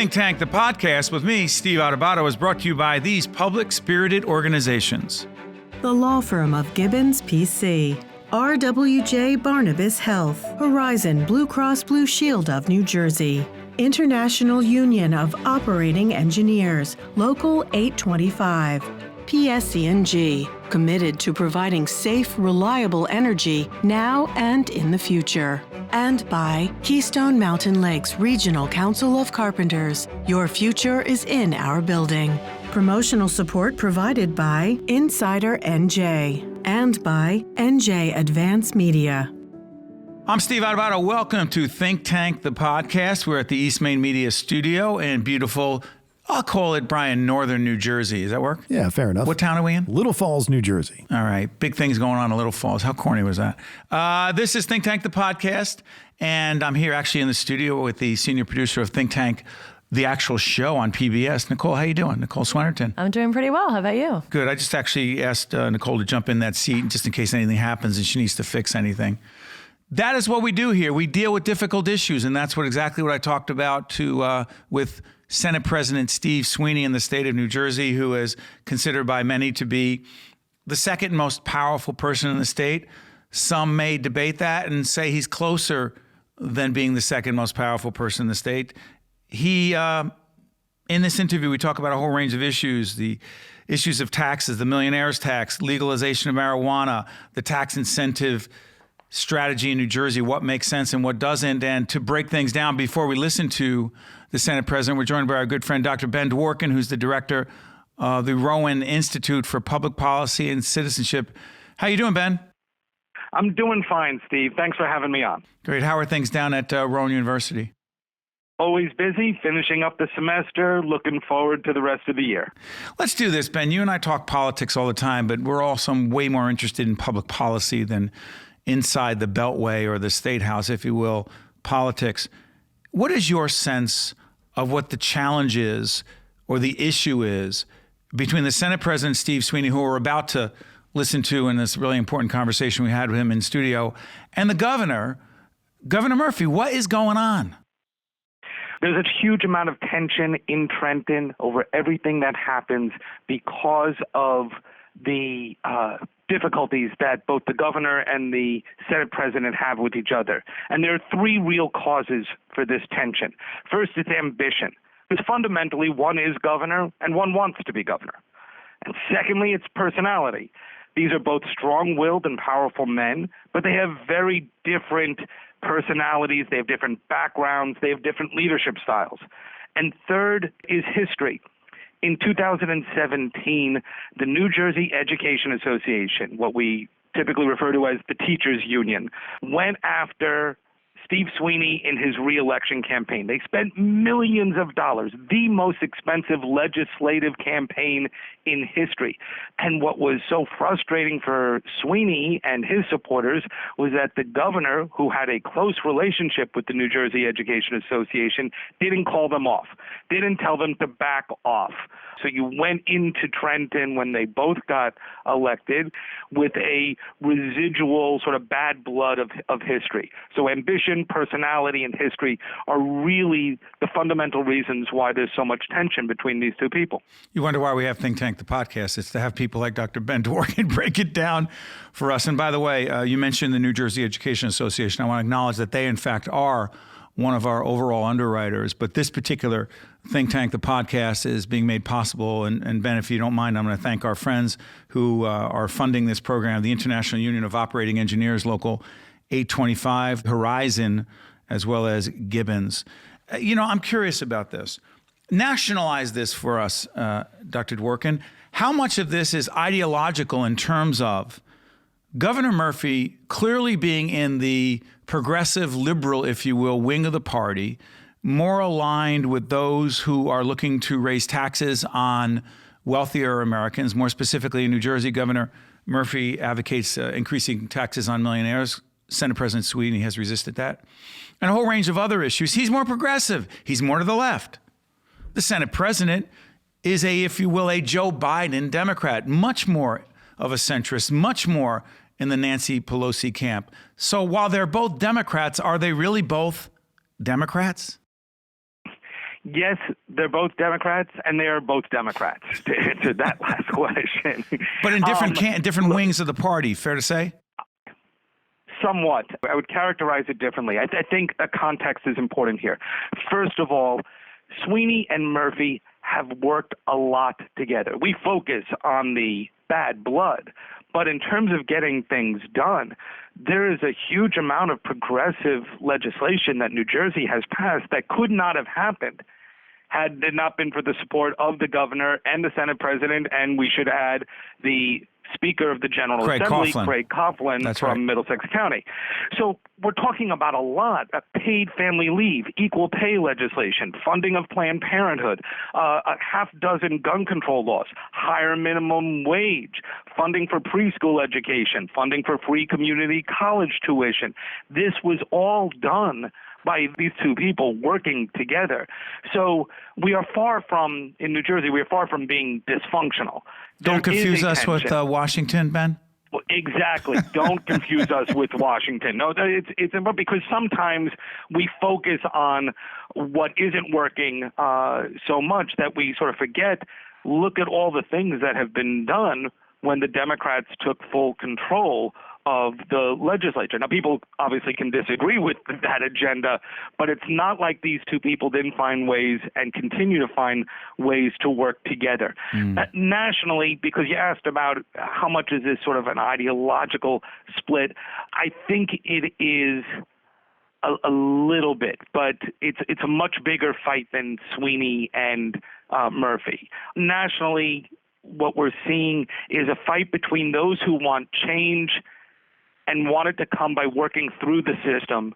Think Tank, the podcast with me, Steve Adubato, is brought to you by these public-spirited organizations. The law firm of Gibbons, P.C., RWJ Barnabas Health, Horizon Blue Cross Blue Shield of New Jersey, International Union of Operating Engineers, Local 825, PSE&G, committed to providing safe, reliable energy now and in the future. And by Keystone Mountain Lakes Regional Council of Carpenters. Your future is in our building. Promotional support provided by Insider NJ and by NJ Advance Media. I'm Steve Adubato. Welcome to Think Tank, the podcast. We're at the East Main Media Studio in beautiful, I'll call it, Brian, northern New Jersey. Does that work? Yeah, fair enough. What town are we in? Little Falls, New Jersey. All right. Big things going on in Little Falls. How corny was that? This is Think Tank, the podcast, and I'm here actually in the studio with the senior producer of Think Tank, the actual show on PBS. Nicole, how you doing? Nicole Swenerton. I'm doing pretty well. How about you? Good. I just actually asked Nicole to jump in that seat just in case anything happens and she needs to fix anything. That is what we do here. We deal with difficult issues, and that's exactly what I talked about with Senate President Steve Sweeney in the state of New Jersey, who is considered by many to be the second most powerful person in the state. Some may debate that and say he's closer than being the second most powerful person in the state. He, in this interview, we talk about a whole range of issues, the issues of taxes, the millionaire's tax, legalization of marijuana, the tax incentive strategy in New Jersey, what makes sense and what doesn't. And to break things down before we listen to the Senate President, we're joined by our good friend, Dr. Ben Dworkin, who's the director of the Rowan Institute for Public Policy and Citizenship. How you doing, Ben? I'm doing fine, Steve. Thanks for having me on. Great. How are things down at Rowan University? Always busy, finishing up the semester, looking forward to the rest of the year. Let's do this, Ben. You and I talk politics all the time, but we're also way more interested in public policy than inside the Beltway or the State House, if you will, politics. What is your sense of what the challenge is or the issue is between the Senate President Steve Sweeney, who we're about to listen to in this really important conversation we had with him in studio, and the governor, Governor Murphy? What is going on? There's a huge amount of tension in Trenton over everything that happens because of the difficulties that both the governor and the Senate President have with each other. And there are three real causes for this tension. First, it's ambition, because fundamentally one is governor and one wants to be governor. And secondly, it's personality. These are both strong-willed and powerful men, but they have very different personalities, they have different backgrounds, they have different leadership styles. And third is history. In 2017, the New Jersey Education Association, what we typically refer to as the Teachers Union, went after Steve Sweeney in his re-election campaign. They spent millions of dollars, the most expensive legislative campaign in history. And what was so frustrating for Sweeney and his supporters was that the governor, who had a close relationship with the New Jersey Education Association, didn't call them off, didn't tell them to back off. So you went into Trenton when they both got elected with a residual sort of bad blood of history. So ambition, personality, and history are really the fundamental reasons why there's so much tension between these two people. You wonder why we have Think Tank, the podcast. It's to have people like Dr. Ben Dworkin break it down for us. And by the way, you mentioned the New Jersey Education Association. I want to acknowledge that they, in fact, are one of our overall underwriters. But this particular Think Tank, the podcast, is being made possible. And Ben, if you don't mind, I'm going to thank our friends who are funding this program, the International Union of Operating Engineers, Local 825, Horizon, as well as Gibbons. I'm curious about this. Nationalize this for us, Dr. Dworkin. How much of this is ideological in terms of Governor Murphy clearly being in the progressive liberal, if you will, wing of the party, more aligned with those who are looking to raise taxes on wealthier Americans? More specifically, in New Jersey, Governor Murphy advocates increasing taxes on millionaires. Senate President Sweeney has resisted that. And a whole range of other issues. He's more progressive. He's more to the left. The Senate President is if you will, a Joe Biden Democrat, much more of a centrist, much more in the Nancy Pelosi camp. So while they're both Democrats, are they really both Democrats? Yes, they're both Democrats, and they are both Democrats, to answer that last question. But in different wings of the party, fair to say? Somewhat. I would characterize it differently. I think a context is important here. First of all, Sweeney and Murphy have worked a lot together. We focus on the bad blood, but in terms of getting things done, there is a huge amount of progressive legislation that New Jersey has passed that could not have happened had it not been for the support of the governor and the Senate president, and we should add the Speaker of the General Assembly, Craig Coughlin, from Middlesex County. So we're talking about a lot: paid family leave, equal pay legislation, funding of Planned Parenthood, a half dozen gun control laws, higher minimum wage, funding for preschool education, funding for free community college tuition. This was all done by these two people working together. So we are far from, in New Jersey, we are far from being dysfunctional. Don't confuse us with Washington, Ben? Well, exactly. Don't confuse us with Washington. No, it's important because sometimes we focus on what isn't working so much that we sort of forget, look at all the things that have been done when the Democrats took full control of the legislature. Now, people obviously can disagree with that agenda, but it's not like these two people didn't find ways and continue to find ways to work together. Nationally, because you asked about how much is this sort of an ideological split, I think it is a little bit, but it's a much bigger fight than Sweeney and Murphy. Nationally, what we're seeing is a fight between those who want change and want it to come by working through the system,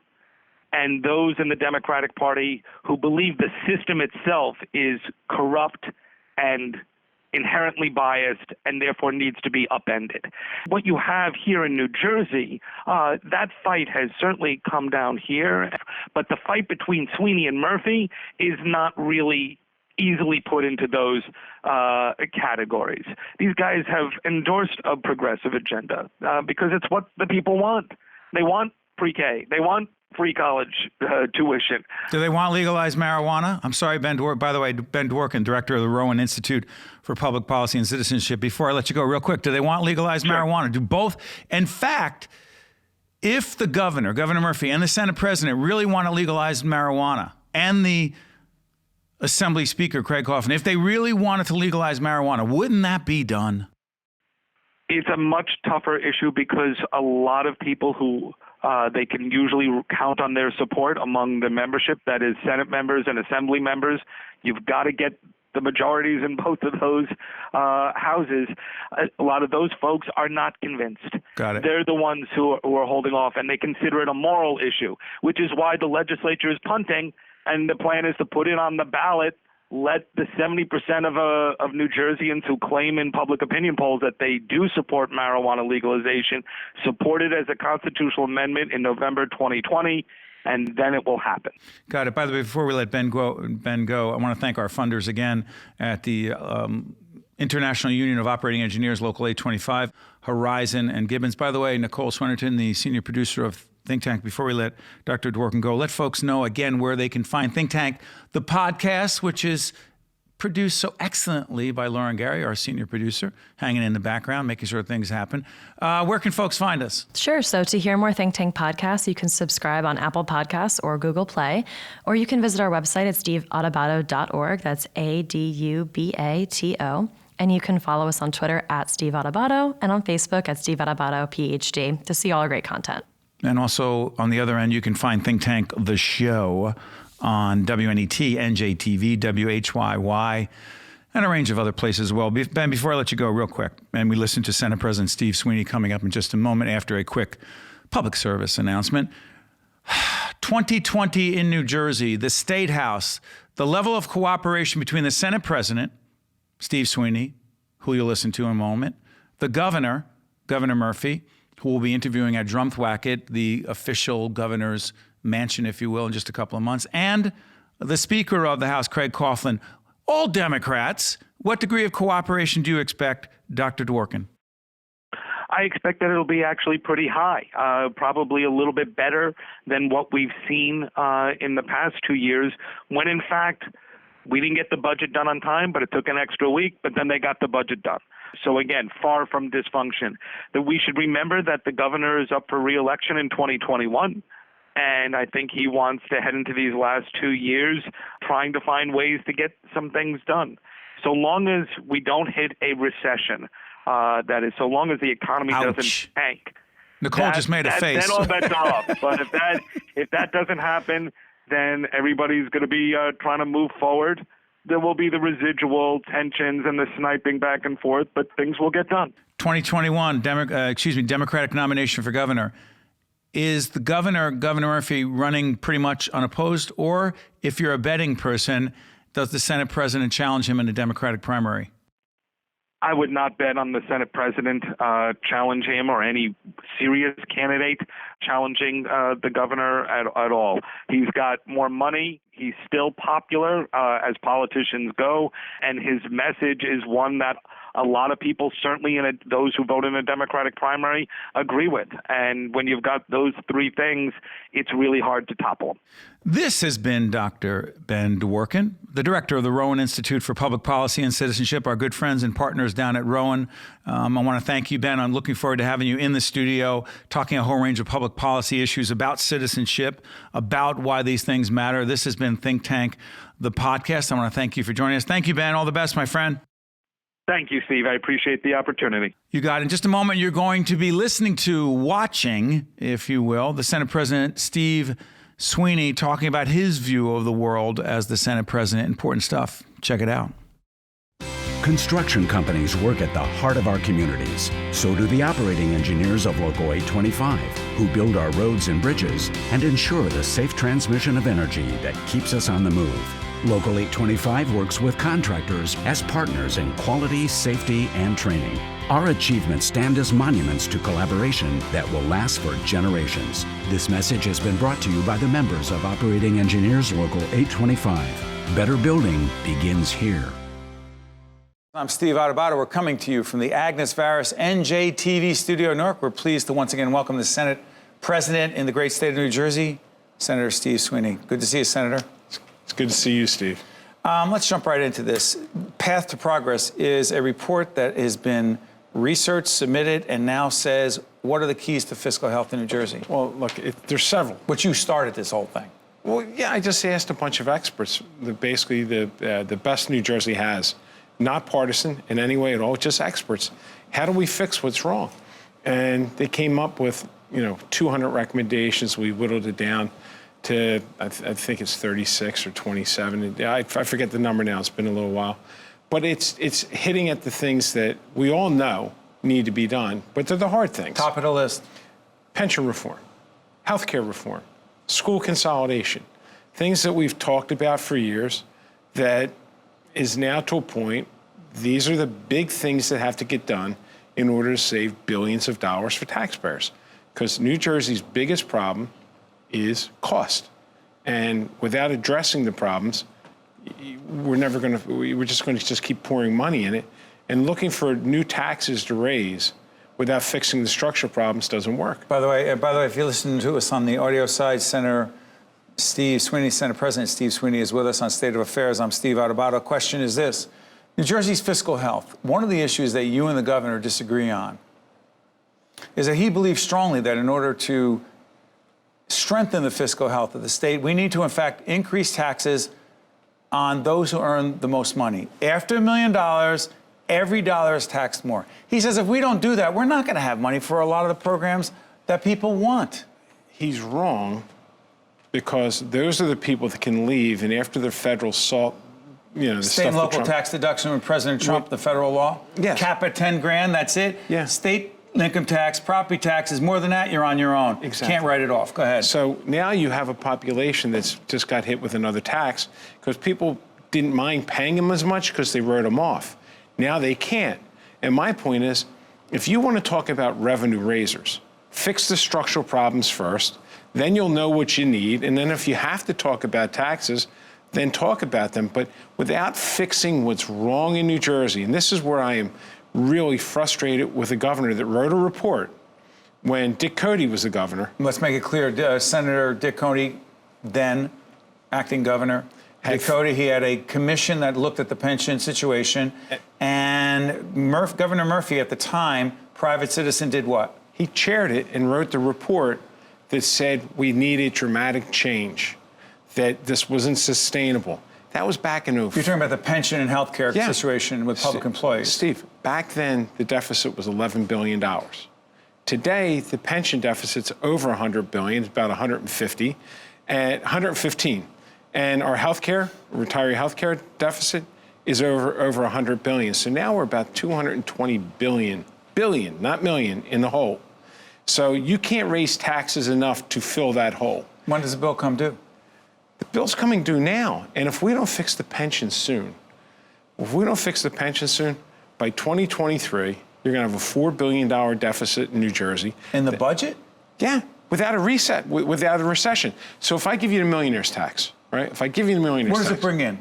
and those in the Democratic Party who believe the system itself is corrupt and inherently biased and therefore needs to be upended. What you have here in New Jersey, that fight has certainly come down here, but the fight between Sweeney and Murphy is not really easily put into those categories. These guys have endorsed a progressive agenda because it's what the people want. They want pre-K. They want free college tuition. Do they want legalized marijuana? I'm sorry, Ben Dworkin. By the way, Ben Dworkin, director of the Rowan Institute for Public Policy and Citizenship. Before I let you go, real quick, do they want legalized marijuana? Do both? In fact, if the Governor Murphy, and the Senate President really want to legalize marijuana, and the Assembly Speaker, Craig Coughlin, if they really wanted to legalize marijuana, wouldn't that be done? It's a much tougher issue because a lot of people who they can usually count on their support among the membership, that is Senate members and Assembly members. You've got to get the majorities in both of those houses. A lot of those folks are not convinced. Got it. They're the ones who are holding off, and they consider it a moral issue, which is why the legislature is punting. And the plan is to put it on the ballot, let the 70% of New Jerseyans who claim in public opinion polls that they do support marijuana legalization, support it as a constitutional amendment in November 2020, and then it will happen. Got it. By the way, before we let Ben go, I want to thank our funders again at the International Union of Operating Engineers, Local 825, Horizon, and Gibbons. By the way, Nicole Swenerton, the senior producer of Think Tank, before we let Dr. Dworkin go, let folks know again where they can find Think Tank, the podcast, which is produced so excellently by Lauren Gary, our senior producer, hanging in the background, making sure things happen. Where can folks find us? Sure. So to hear more Think Tank podcasts, you can subscribe on Apple Podcasts or Google Play, or you can visit our website at steveadubato.org. That's ADUBATO. And you can follow us on Twitter at Steve Adubato and on Facebook at Steve Adubato, Ph.D. to see all our great content. And also, on the other end, you can find Think Tank, the show, on WNET, NJTV, WHYY, and a range of other places as well. Ben, before I let you go real quick, and we listen to Senate President Steve Sweeney coming up in just a moment after a quick public service announcement. 2020 in New Jersey, the State House, the level of cooperation between the Senate President, Steve Sweeney, who you'll listen to in a moment, the Governor, Governor Murphy, who will be interviewing at Drumthwacket, the official governor's mansion, if you will, in just a couple of months, and the Speaker of the House, Craig Coughlin, all Democrats. What degree of cooperation do you expect, Dr. Dworkin? I expect that it'll be actually pretty high, probably a little bit better than what we've seen in the past 2 years, when in fact We didn't get the budget done on time, but it took an extra week, but then they got the budget done. So again, far from dysfunction. That we should remember that the governor is up for re-election in 2021. And I think he wants to head into these last 2 years trying to find ways to get some things done. So long as we don't hit a recession, that is, so long as the economy doesn't tank. Nicole just made a face. Then all bets are off. But if that doesn't happen, then everybody's going to be trying to move forward. There will be the residual tensions and the sniping back and forth, but things will get done. 2021, Democratic nomination for governor. Is the Governor Murphy, running pretty much unopposed? Or if you're a betting person, does the Senate President challenge him in the Democratic primary? I would not bet on the Senate President challenge him or any serious candidate challenging the governor at all. He's got more money. He's still popular as politicians go, and his message is one that a lot of people, certainly those who vote in a Democratic primary, agree with. And when you've got those three things, it's really hard to topple them. This has been Dr. Ben Dworkin, the director of the Rowan Institute for Public Policy and Citizenship, our good friends and partners down at Rowan. I want to thank you, Ben. I'm looking forward to having you in the studio, talking a whole range of public policy issues about citizenship, about why these things matter. This has been Think Tank, the podcast. I want to thank you for joining us. Thank you, Ben. All the best, my friend. Thank you, Steve. I appreciate the opportunity. You got it. In just a moment, you're going to be listening to, watching, if you will, the Senate President Steve Sweeney talking about his view of the world as the Senate President. Important stuff. Check it out. Construction companies work at the heart of our communities. So do the operating engineers of Local 825, who build our roads and bridges and ensure the safe transmission of energy that keeps us on the move. Local 825 works with contractors as partners in quality, safety, and training. Our achievements stand as monuments to collaboration that will last for generations. This message has been brought to you by the members of Operating Engineers Local 825. Better building begins here. I'm Steve Adubato. We're coming to you from the Agnes Varis NJTV studio in Newark. We're pleased to once again welcome the Senate President in the great state of New Jersey, Senator Steve Sweeney. Good to see you, Senator. It's good to see you, Steve. Let's jump right into this. Path to Progress is a report that has been researched, submitted, and now says, what are the keys to fiscal health in New Jersey? Well, look, there's several. But you started this whole thing. Well, yeah, I just asked a bunch of experts, basically the best New Jersey has, not partisan in any way at all, just experts. How do we fix what's wrong? And they came up with, 200 recommendations. We whittled it down to, I think it's 36 or 27. I forget the number now. It's been a little while. But it's hitting at the things that we all know need to be done, but they're the hard things. Top of the list. Pension reform, healthcare reform, school consolidation, things that we've talked about for years that is now to a point, these are the big things that have to get done in order to save billions of dollars for taxpayers. Because New Jersey's biggest problem is cost. And without addressing the problems, we're just going to keep pouring money in it. And looking for new taxes to raise without fixing the structural problems doesn't work. By the way, if you listen to us on the audio side, Senator Steve Sweeney, Senate President Steve Sweeney is with us on State of Affairs. I'm Steve Adubato. Question is this. New Jersey's fiscal health, one of the issues that you and the governor disagree on is that he believes strongly that in order to strengthen the fiscal health of the state, we need to, in fact, increase taxes on those who earn the most money. After $1 million, every dollar is taxed more. He says if we don't do that, we're not going to have money for a lot of the programs that people want. He's wrong because those are the people that can leave, and after the federal salt, the state and local tax deduction with President Trump, the federal law. Yes. Cap at 10 grand, that's it. Yeah. State income tax, property taxes, more than that, you're on your own. Exactly. Can't write it off. Go ahead. So now you have a population that's just got hit with another tax because people didn't mind paying them as much because they wrote them off. Now they can't. And my point is, if you want to talk about revenue raisers, fix the structural problems first, then you'll know what you need. And then if you have to talk about taxes, then talk about them. But without fixing what's wrong in New Jersey, and this is where I am really frustrated with the governor that wrote a report when Dick Cody was the governor. Let's make it clear. Senator Dick Cody, then acting governor, Dakota, he had a commission that looked at the pension situation, and Governor Murphy at the time, private citizen, did what? He chaired it and wrote the report that said we needed dramatic change, that this wasn't sustainable. That was back in 2004. You're talking about the pension and healthcare situation with public employees. Steve, back then, the deficit was $11 billion. Today, the pension deficit's over $100 billion, it's about 150, and 115. And our healthcare, retiree healthcare deficit is over $100 billion. So now we're about 220 billion, not million, in the hole. So you can't raise taxes enough to fill that hole. When does the bill come due? The bill's coming due now. And if we don't fix the pension soon, by 2023, you're going to have a $4 billion deficit in New Jersey. In the budget? Yeah, without a reset, without a recession. So if I give you the millionaire's tax, right? If I give you the millionaire's tax. What does it bring in?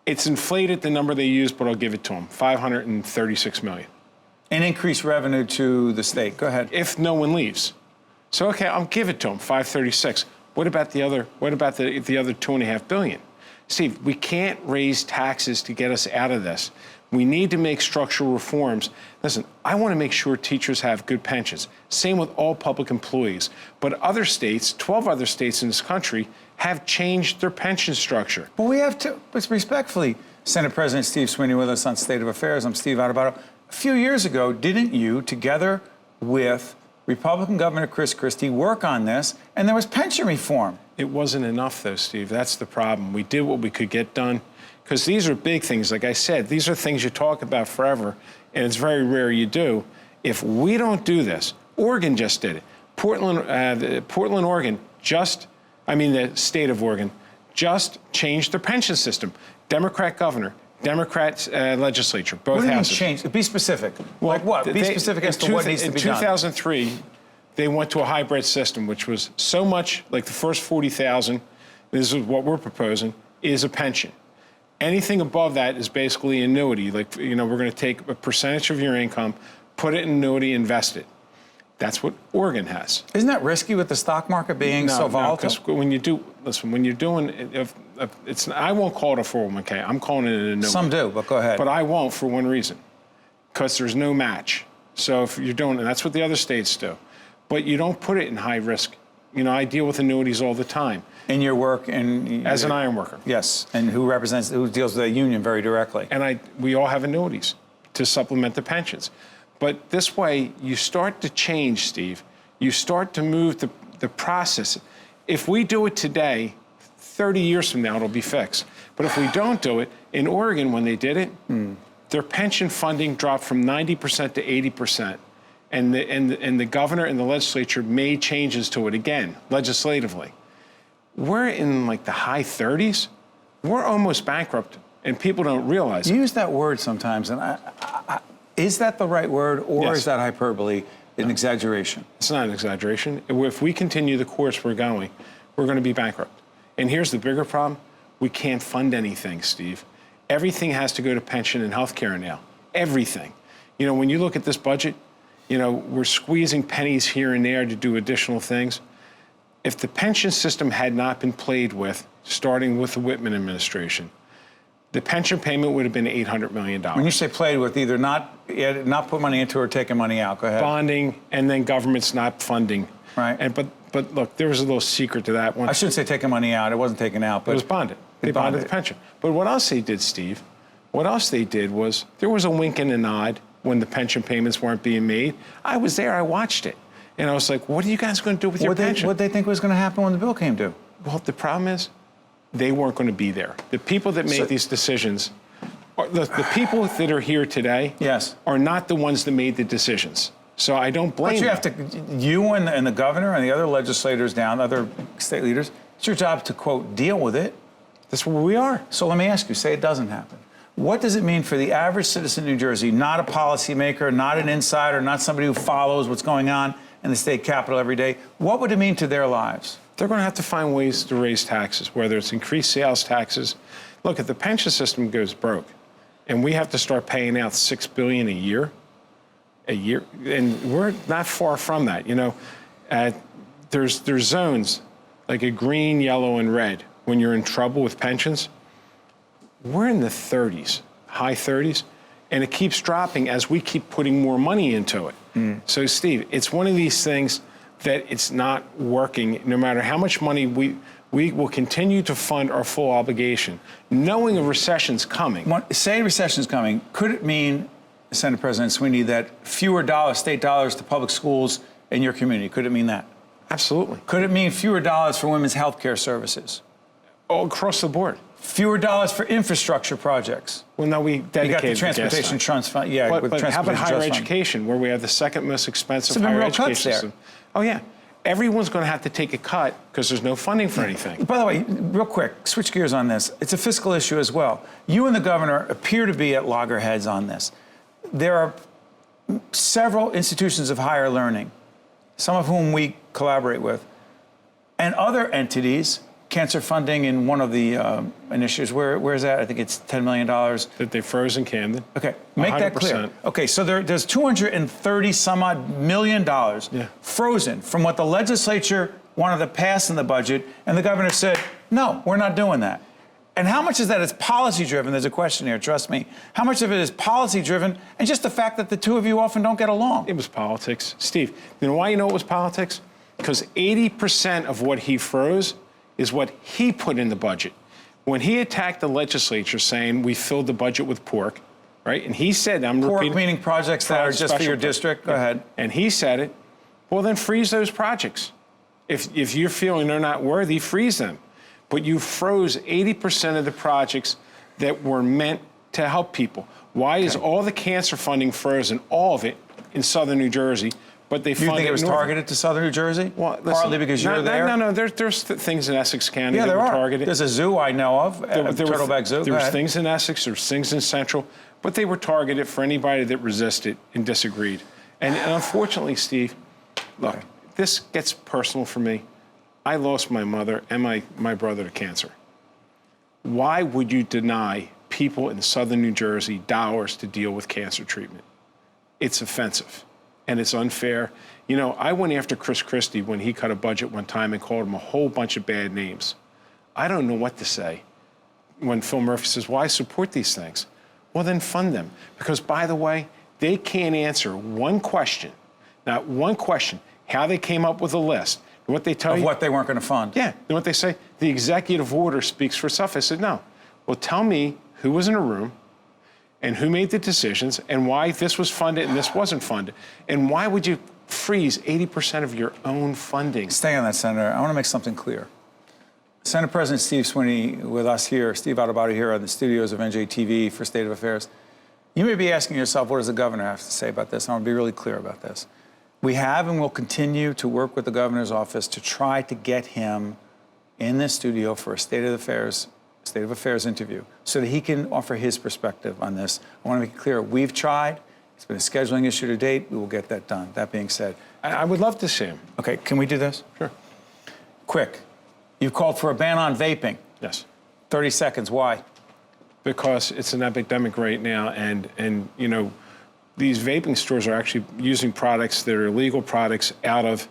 It's inflated the number they use, but I'll give it to them, $536 million. And increased revenue to the state. Go ahead. If no one leaves. So, okay, I'll give it to them, 536. What about the other $2.5 billion? Steve, we can't raise taxes to get us out of this. We need to make structural reforms. Listen, I want to make sure teachers have good pensions. Same with all public employees. But other states, 12 other states in this country, have changed their pension structure. Well, we have to, respectfully, Senate President Steve Sweeney with us on State of Affairs. I'm Steve Adubato. A few years ago, didn't you, together with Republican Governor Chris Christie, work on this, and there was pension reform? It wasn't enough, though, Steve. That's the problem. We did what we could get done, because these are big things. Like I said, these are things you talk about forever, and it's very rare you do. If we don't do this, Oregon just did it. Portland, Oregon, the state of Oregon, just changed their pension system. Democrat governor, Democrat legislature, both houses. What do you mean change? Be specific. Well, like what? Be specific as to what needs to be done. In 2003, they went to a hybrid system, which was so much like the first 40,000, this is what we're proposing, is a pension. Anything above that is basically annuity. Like, we're going to take a percentage of your income, put it in annuity, invest it. That's what Oregon has. Isn't that risky with the stock market being so volatile? No, because when you're doing, I won't call it a 401k. I'm calling it an annuity. Some do, but go ahead. But I won't for one reason, because there's no match. So if you're doing, and that's what the other states do, but you don't put it in high risk. I deal with annuities all the time. In your work, as an iron worker. Yes, and who deals with the union very directly. And we all have annuities to supplement the pensions. But this way, you start to change, Steve. You start to move the process. If we do it today, 30 years from now, it'll be fixed. But if we don't do it, in Oregon, when they did it, their pension funding dropped from 90% to 80%. And the governor and the legislature made changes to it again, legislatively. We're in like the high 30s. We're almost bankrupt, and people don't realize it. You use that word sometimes, and is that the right word, or Yes. is that hyperbole, an exaggeration? It's not an exaggeration. If we continue the course we're going to be bankrupt. And here's the bigger problem. We can't fund anything, Steve. Everything has to go to pension and health care now. Everything. When you look at this budget, we're squeezing pennies here and there to do additional things. If the pension system had not been played with, starting with the Whitman administration, the pension payment would have been $800 million. When you say played with, either not put money into or taking money out, go ahead. Bonding, and then government's not funding. Right. But look, there was a little secret to that one. I shouldn't say taking money out. It wasn't taken out, but it was bonded. They bonded the pension. But what else they did, Steve? What else they did was there was a wink and a nod when the pension payments weren't being made. I was there. I watched it. And I was like, what are you guys going to do with your pension? What did they think was going to happen when the bill came due? Well, the problem is they weren't going to be there. The people that made these decisions, the people that are here today yes. are not the ones that made the decisions. So I don't blame But you and the governor and the other legislators down, other state leaders, it's your job to, quote, deal with it. That's where we are. So let me ask you, say it doesn't happen. What does it mean for the average citizen in New Jersey, not a policymaker, not an insider, not somebody who follows what's going on in the state capitol every day? What would it mean to their lives? They're going to have to find ways to raise taxes, whether it's increased sales taxes. Look, if the pension system goes broke and we have to start paying out $6 billion a year, and we're not far from that. There's zones like a green, yellow, and red when you're in trouble with pensions, we're in the 30s, high 30s, and it keeps dropping as we keep putting more money into it. So, Steve, it's one of these things that it's not working. No matter how much money we will continue to fund our full obligation, knowing a recession's coming. Say recession's coming, could it mean, Senate President Sweeney, that fewer dollars, state dollars to public schools in your community? Could it mean that? Absolutely. Could it mean fewer dollars for women's health care services? All across the board. Fewer dollars for infrastructure projects? Well, no, we dedicated you got the Transportation Trust Fund. Yeah, but, with but how about Transportation higher Trust education, where we have the second most expensive There's been higher real education cuts there. system? Oh, yeah. Everyone's going to have to take a cut because there's no funding for anything. By the way, real quick, switch gears on this. It's a fiscal issue as well. You and the governor appear to be at loggerheads on this. There are several institutions of higher learning, some of whom we collaborate with, and other entities, cancer funding in one of the initiatives. Where is that? I think it's $10 million. That they froze in Camden. Okay, make 100%. That clear. Okay, so there's $230 some odd million frozen from what the legislature wanted to pass in the budget, and the governor said, no, we're not doing that. And how much of that is policy driven? There's a question here, trust me. How much of it is policy driven and just the fact that the two of you often don't get along? It was politics. Steve, you know why you know it was politics? Because 80% of what he froze is what he put in the budget. When he attacked the legislature saying we filled the budget with pork, right? And he said, I'm pork repeating. Meaning projects that are just for your district? Go ahead. And he said it, well, then freeze those projects. If you're feeling they're not worthy, freeze them. But you froze 80% of the projects that were meant to help people. Why is all the cancer funding frozen, all of it, in southern New Jersey, but they funded... You think it was targeted to southern New Jersey? Well, listen, partly because you're there? No, there's things in Essex County that there were are. targeted. There's a zoo I know of, Turtleback Zoo. There's things in Essex, there's things in Central, but they were targeted for anybody that resisted and disagreed. And unfortunately, Steve, look, this gets personal for me. I lost my mother and my brother to cancer. Why would you deny people in southern New Jersey dollars to deal with cancer treatment? It's offensive and it's unfair. You know, I went after Chris Christie when he cut a budget one time and called him a whole bunch of bad names. I don't know what to say when Phil Murphy says, why support these things? Well, then fund them. Because, by the way, they can't answer one question, not one question, how they came up with a list. And what they tell of you, what they weren't going to fund. Yeah. And what they say, the executive order speaks for itself. I said, no. Well, tell me who was in a room and who made the decisions and why this was funded and this wasn't funded. And why would you freeze 80% of your own funding? Stay on that, Senator. I want to make something clear. Senate President Steve Sweeney with us here, Steve Adubato here at the studios of NJTV for State of Affairs. You may be asking yourself, what does the governor have to say about this? And I want to be really clear about this. We have and will continue to work with the governor's office to try to get him in this studio for a State of Affairs interview so that he can offer his perspective on this. I want to make it clear, we've tried. It's been a scheduling issue to date. We will get that done. That being said. I would love to see him. Okay, can we do this? Sure. Quick. You've called for a ban on vaping. Yes. 30 seconds. Why? Because it's an epidemic right now, and you know, these vaping stores are actually using products that are illegal products out of,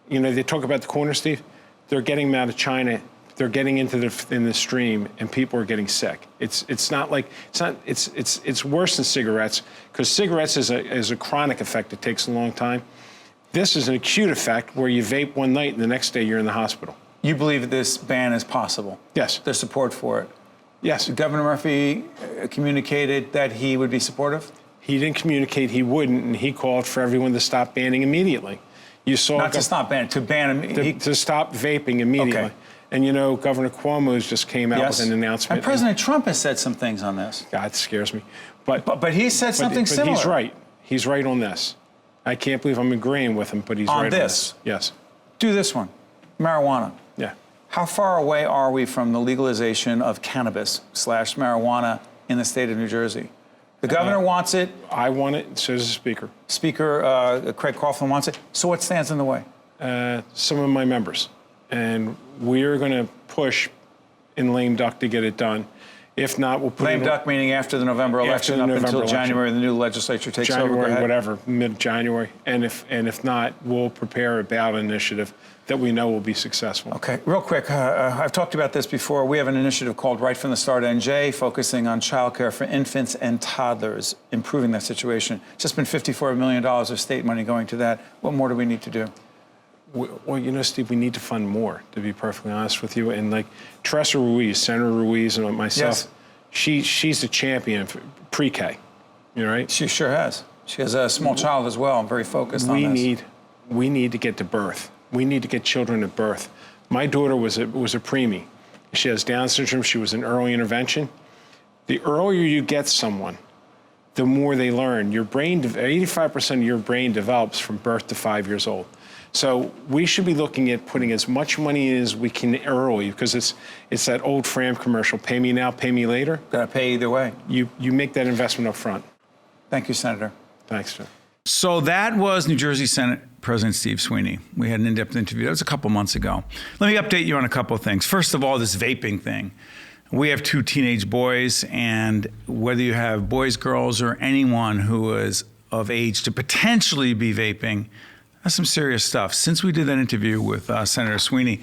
you know, they talk about the corner, Steve. They're getting them out of China. They're getting into the stream, and people are getting sick. It's worse than cigarettes, because cigarettes is a chronic effect that takes a long time. This is an acute effect where you vape one night and the next day you're in the hospital. You believe that this ban is possible? Yes. There's support for it? Yes. Governor Murphy communicated that he would be supportive? He didn't communicate he wouldn't, and he called for everyone to stop banning immediately. You saw not to stop banning, to ban to stop vaping immediately. Okay. And you know, Governor Cuomo's just came out with an announcement. And President Trump has said some things on this. God, it scares me. But he said something similar. He's right. He's right on this. I can't believe I'm agreeing with him, but he's right on this. Yes. Do this one. Marijuana. Yeah. How far away are we from the legalization of cannabis / marijuana in the state of New Jersey? The governor wants it. I want it, so does the speaker. Speaker Craig Coughlin wants it. So what stands in the way? Some of my members. And we're going to push in lame duck to get it done. If not, we'll put Lame it duck meaning after the November election, up until January, the new legislature takes over. January, whatever, mid-January. And if not, we'll prepare a ballot initiative that we know will be successful. Okay, real quick, I've talked about this before. We have an initiative called Right from the Start NJ, focusing on childcare for infants and toddlers, improving that situation. Just been $54 million of state money going to that. What more do we need to do? Well, you know, Steve, we need to fund more, to be perfectly honest with you. And like Teresa Ruiz, Senator Ruiz, and myself, yes. She's a champion for pre-K, you know, right? She sure has. She has a small child as well. I'm very focused on this. We need to get to birth. We need to get children at birth. My daughter was a preemie. She has Down syndrome. She was in early intervention. The earlier you get someone, the more they learn. Your brain, 85% of your brain develops from birth to 5 years old. So we should be looking at putting as much money in as we can early, because it's that old Fram commercial, pay me now, pay me later. Got to pay either way. You make that investment up front. Thank you, Senator. Thanks, sir. So that was New Jersey Senate President Steve Sweeney. We had an in-depth interview. That was a couple months ago. Let me update you on a couple of things. First of all, this vaping thing. We have 2 teenage boys, and whether you have boys, girls, or anyone who is of age to potentially be vaping, that's some serious stuff. Since we did that interview with Senator Sweeney,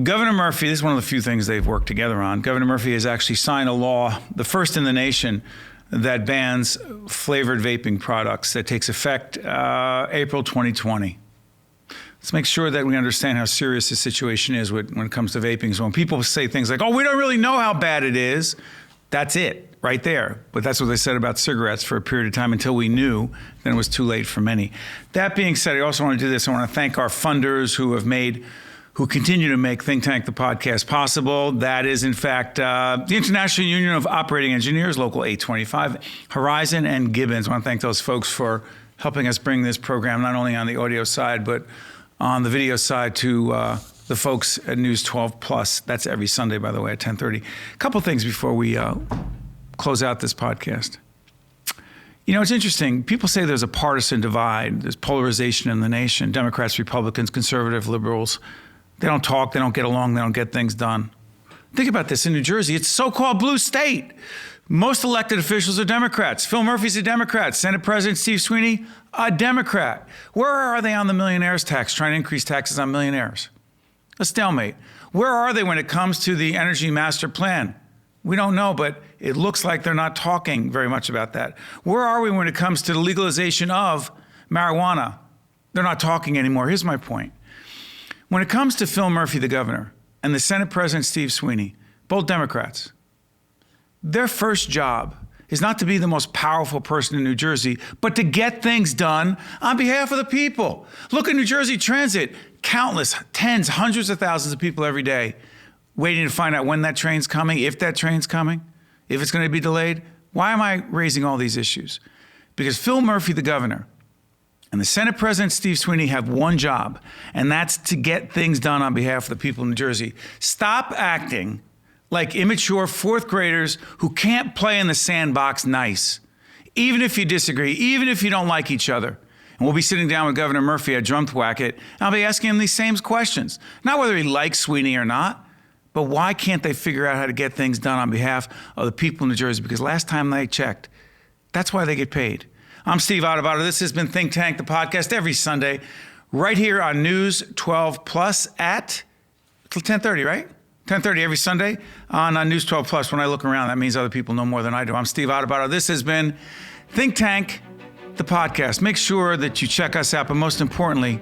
Governor Murphy, this is one of the few things they've worked together on. Governor Murphy has actually signed a law, the first in the nation, that bans flavored vaping products, that takes effect April 2020. Let's make sure that we understand how serious the situation is when it comes to vaping. So when people say things like, oh, we don't really know how bad it is, that's it right there. But that's what they said about cigarettes for a period of time until we knew. Then it was too late for many. That being said, I also want to do this. I want to thank our funders who continue to make Think Tank, the podcast, possible. That is, in fact, the International Union of Operating Engineers, Local 825, Horizon, and Gibbons. I want to thank those folks for helping us bring this program, not only on the audio side, but on the video side, to the folks at News 12 Plus. That's every Sunday, by the way, at 10:30. A couple things before we close out this podcast. You know, it's interesting. People say there's a partisan divide. There's polarization in the nation. Democrats, Republicans, conservative, liberals. They don't talk. They don't get along. They don't get things done. Think about this. In New Jersey, it's a so-called blue state. Most elected officials are Democrats. Phil Murphy's a Democrat. Senate President Steve Sweeney, a Democrat. Where are they on the millionaires tax, trying to increase taxes on millionaires? A stalemate. Where are they when it comes to the energy master plan? We don't know, but it looks like they're not talking very much about that. Where are we when it comes to the legalization of marijuana? They're not talking anymore. Here's my point. When it comes to Phil Murphy, the governor, and the Senate President Steve Sweeney, both Democrats, their first job is not to be the most powerful person in New Jersey, but to get things done on behalf of the people. Look at New Jersey Transit. Countless, tens, hundreds of thousands of people every day waiting to find out when that train's coming, if that train's coming, if it's going to be delayed. Why am I raising all these issues? Because Phil Murphy, the governor, and the Senate President Steve Sweeney have one job, and that's to get things done on behalf of the people of New Jersey. Stop acting like immature fourth graders who can't play in the sandbox nice, even if you disagree, even if you don't like each other. And we'll be sitting down with Governor Murphy at Drumthwacket, and I'll be asking him these same questions. Not whether he likes Sweeney or not, but why can't they figure out how to get things done on behalf of the people in New Jersey? Because last time they checked, that's why they get paid. I'm Steve Adubato. This has been Think Tank, the podcast, every Sunday, right here on News 12 Plus at 10:30, right? 10:30 every Sunday on News 12 Plus. When I look around, that means other people know more than I do. I'm Steve Adubato. This has been Think Tank, the podcast. Make sure that you check us out, but most importantly,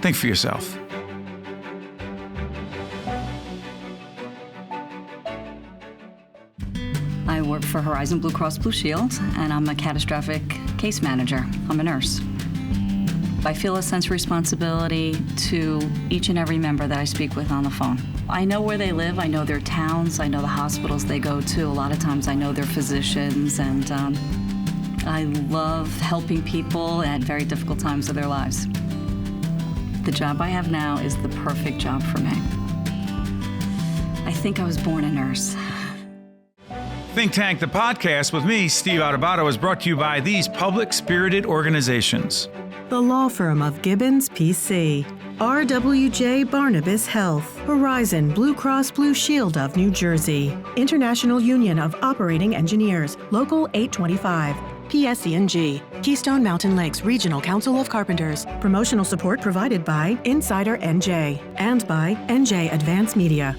think for yourself. I work for Horizon Blue Cross Blue Shield, and I'm a catastrophic case manager. I'm a nurse. I feel a sense of responsibility to each and every member that I speak with on the phone. I know where they live, I know their towns, I know the hospitals they go to. A lot of times I know their physicians, and I love helping people at very difficult times of their lives. The job I have now is the perfect job for me. I think I was born a nurse. Think Tank, the podcast with me, Steve Adubato, is brought to you by these public-spirited organizations. The law firm of Gibbons, P.C., RWJ Barnabas Health, Horizon Blue Cross Blue Shield of New Jersey, International Union of Operating Engineers, Local 825, PSE&G, Keystone Mountain Lakes Regional Council of Carpenters. Promotional support provided by Insider NJ and by NJ Advance Media.